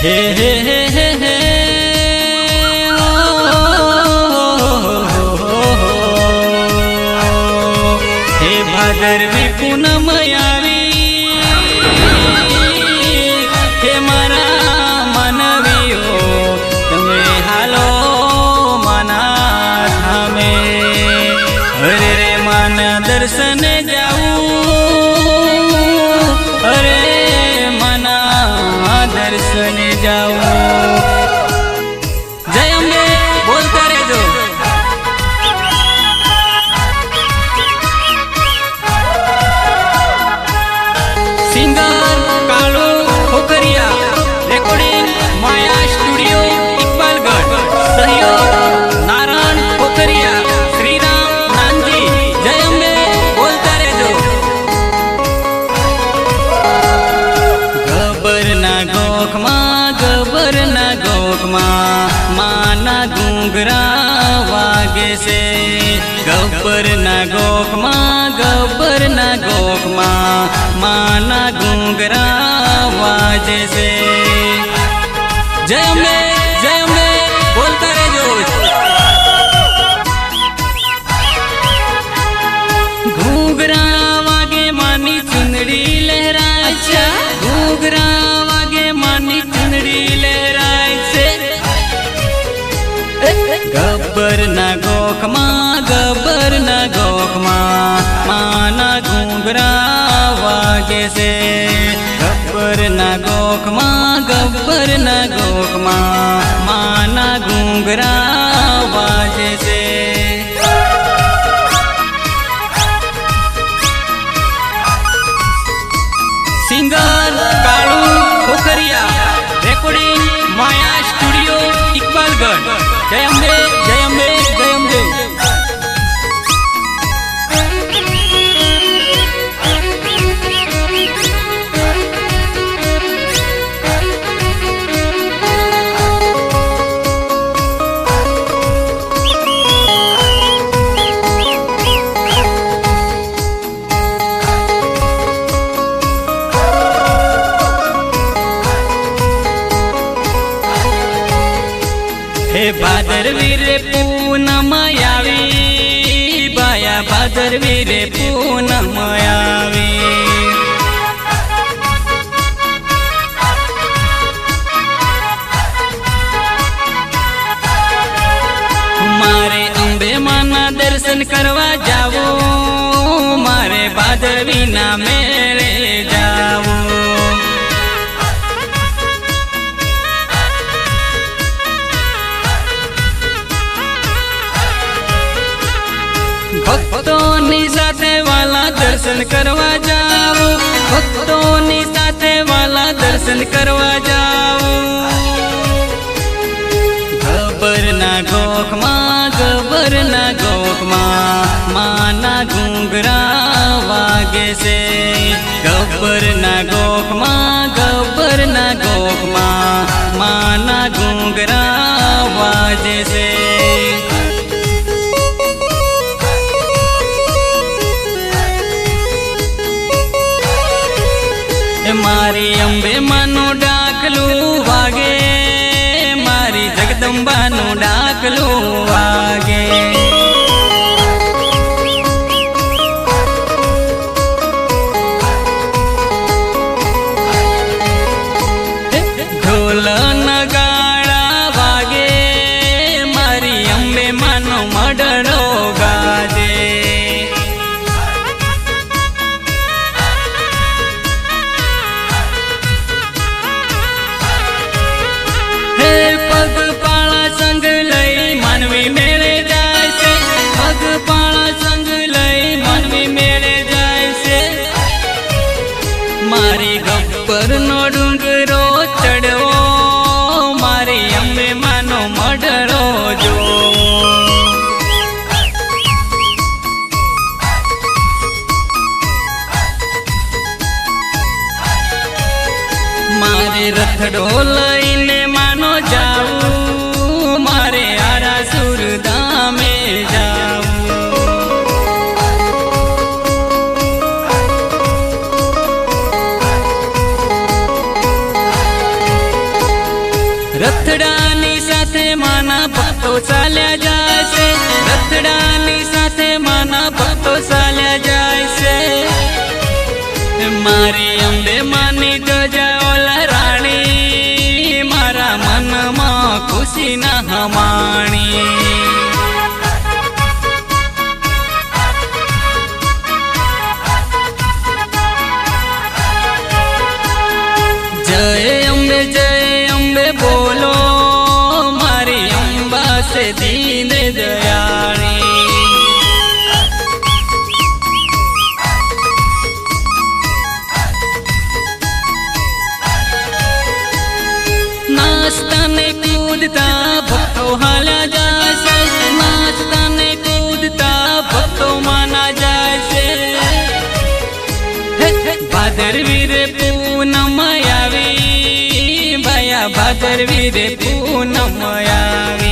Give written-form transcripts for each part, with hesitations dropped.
हे हे हे हे हे हे भादरवी पूनम आवी हे मारा मानवीओ तमे हालो माना धामे अरे रे माना दर्शन जाऊं अरे माना दर्शन जाऊं जय अम्बे बोलता रेजो सिंगर कालू खोखरिया रेकॉर्डिंग माया स्टूडियो इकबालगढ़ सहयोग नारायण खोखरिया श्रीराम नानजी जय अम्बे बोलता रेजो गबर ना गोखमा माना घूंघरा वागे से गबर ना गोखमा माना घूंघरा वाजे से जय अम्बे बोलता रेजो घूंघरा वागे मानी चुनड़ी लहराए छे घूंघरा वागे मानी चुनड़ी लहराए छे गबर ना गोखमा माना घूंघरा वागे से गबर ना गोखमा माना घूंघरा वाजे से सिंगर कालू खोखरिया रेकॉर्डिंग माया स्टूडियो इकबालगढ़ जय अम्बे जय अम्बे जय अम्बे हे भादरवी रे पूनम आवी बाया भादरवी रे पूनम आवी मारे अम्बे माना दर्शन करवा जावो मारे भादरवी ना मेरे जावो भक्तोनी साथे वाला दर्शन करवा जाओ भक्तोनी साथे वाला दर्शन करवा जाओ गबर ना गोखमा माना घूंघरा वागे से गबर ना गोखमा माना घूंघरा वाजे से मारी अम्बे मानो डाकलू वागे मारी जगदम्बा नो डाकलू वागे ढोल नगाड़ा वागे मारी अम्बे मानो मडड़ो गाजे पग पाला संग लई मानवी मेरे जाय से पग पाला संग लई मानवी मेरे जाय से मारी गब्बर नो डूंगरो चढ़ो मारी अम्बे मानो मडरो जो मारे रथडो लईने मानो जाऊं मारे आरा सुरदा में जाऊं भक्तो चाल्या जाय से रथडानी साथे माना भक्तो चाल्या जाय से मारी अंबे मानी तो जाओला राणी मारा मन में खुशी न हमाणी जय अम्बे बोलो मारी अम्बा से दीन दयाणी नाचता ने कूदता भक्तो हाल्या जाय से नाचता ने कूदता भक्तो माना जाय से भादरवी रे पूनम आवी भया भादरवी रे पूनम आवी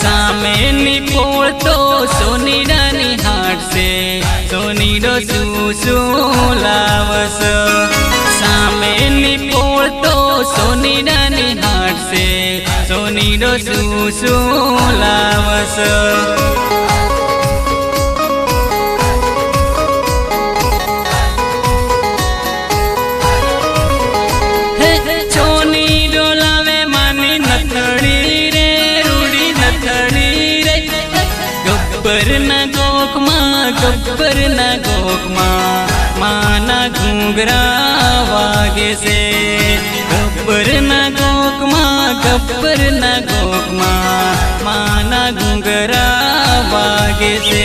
सामेनी पोळ तो सोनीडानी हाट से सोनीडो सुसु लावस सामेनी पोळ तो सोनीडानी हाट से सोनीडो सुसु लावस गब्बर न गोकमा माना घूंगरा वागे से गब्बर न गोकमा माना घूंगरा वागे से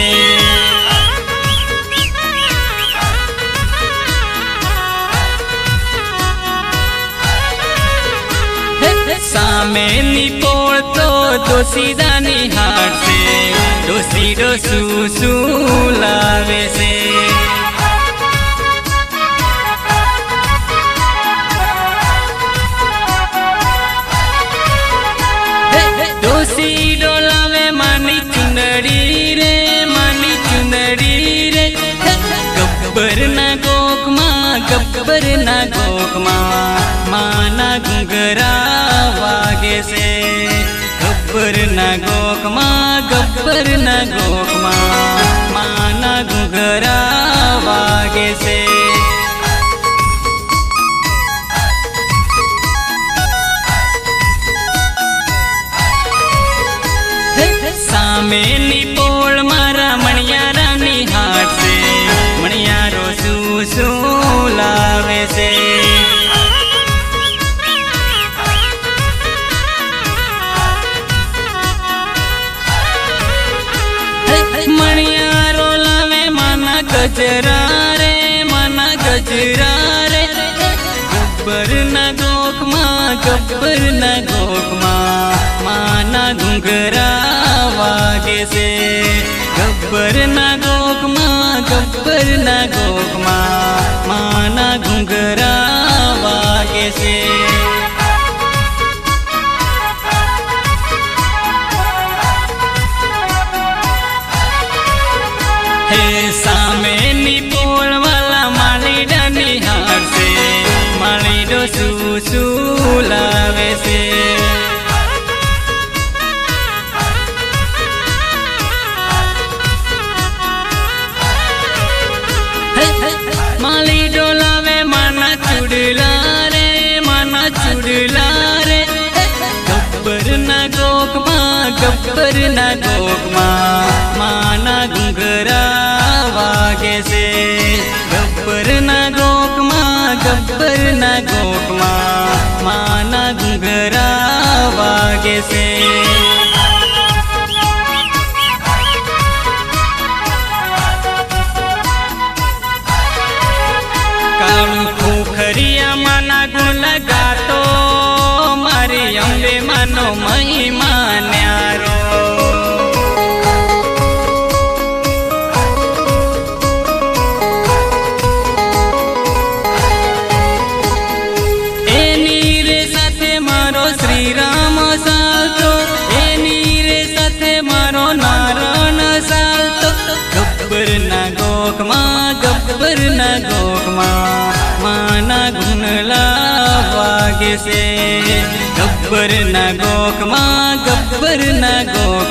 सामेनी पोळ तो दोसीदानी हाट से दोसीडो सुसु लावे से दोसीडो लावे मानी चुंदड़ी रे गब्बर न गोकमा माना घुंगरा वागे से गब्बर न गोकमा माना घुंगरा वागे से सामेनी पोळ मारा मणियारानी हाट से मणियारो सुसु लावे से मणियारो लावे माना गजरा रे गब्बर न गोकमा माना घुंगरा वागे से गब्बर न गोकमा माना घुंगरा वागे से सामेनी पोळ वाला मालीडानी हाट से मालीडो सुसु लावे से मालीडो लावे माना चुड़ला रे गब्बर न गोकमा माना घुंगरा वागे से गब्बर न गोकमा माना घुंगरा वागे से ગાના ગાતો મારી અંબે માનો મહિમા ન્યારો. એની રે સાથે મારો શ્રી રામ ચાલતો, એની રે સાથે મારો નારાયણ ચાલતો. ગબ્બરના ગોખમાં, ગબ્બરના ગોખમાં માના ગુણલા વાગે છે. ગબ્બરના ગોખમાં, ગબ્બરના ગોખ